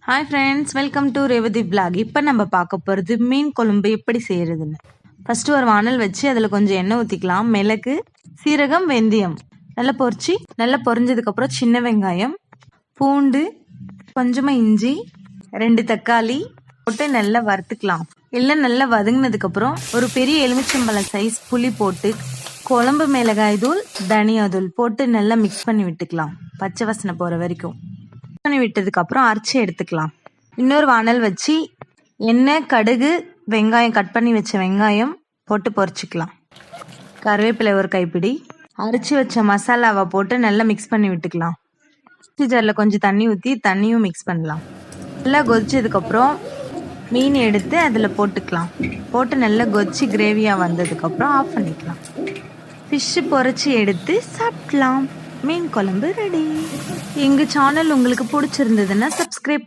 Hi friends, welcome to Revathi vlog. இப்போ நம்ம பார்க்க போகிறது மீன் குழம்பு எப்படி செய்கிறதுன்னு. ஃபஸ்ட்டு ஒரு வானல் வச்சு அதில் கொஞ்சம் எண்ணெய் ஊற்றிக்கலாம். மிளகு, சீரகம், வெந்தயம் நல்லா பொரிஞ்சதுக்கப்புறம் சின்ன வெங்காயம், பூண்டு, கொஞ்சமாக இஞ்சி, 2 தக்காளி போட்டு நல்லா வறுத்துக்கலாம். எல்லாம் நல்லா வதங்கினதுக்கப்புறம் ஒரு பெரிய எலுமிச்சம்பழம் சைஸ் புளி போட்டு குழம்பு மிளகாய் தூள், தனியா தூள் போட்டு நல்லா மிக்ஸ் பண்ணி விட்டுக்கலாம். பச்சை வாசனை போகிற வரைக்கும் பண்ணி விட்டதுக்கு அப்புறம் அரைச்சி எடுத்துக்கலாம். இன்னொரு வானல் வச்சு எண்ணெய், கடுகு, வெங்காயம், கட் பண்ணி வச்ச வெங்காயம் போட்டு பொரிச்சிக்கலாம். கருவேப்பிலை ஒரு கைப்பிடி, அரைச்சி வச்ச மசாலாவை போட்டு நல்லா மிக்ஸ் பண்ணி விட்டுக்கலாம். மிக்ஸி ஜாரில் கொஞ்சம் தண்ணி ஊற்றி தண்ணியும் மிக்ஸ் பண்ணலாம். நல்லா கொதிச்சதுக்கப்புறம் மீன் எடுத்து அதில் போட்டுக்கலாம். போட்டு நல்லா கொதிச்சு கிரேவியாக வந்ததுக்கப்புறம் ஆஃப் பண்ணிக்கலாம். ஃபிஷ்ஷு பொரிச்சு எடுத்து சாப்பிடலாம். மீன் குழம்பு ரெடி. எங்கள் சேனல் உங்களுக்கு பிடிச்சிருந்ததுன்னா சப்ஸ்கிரைப்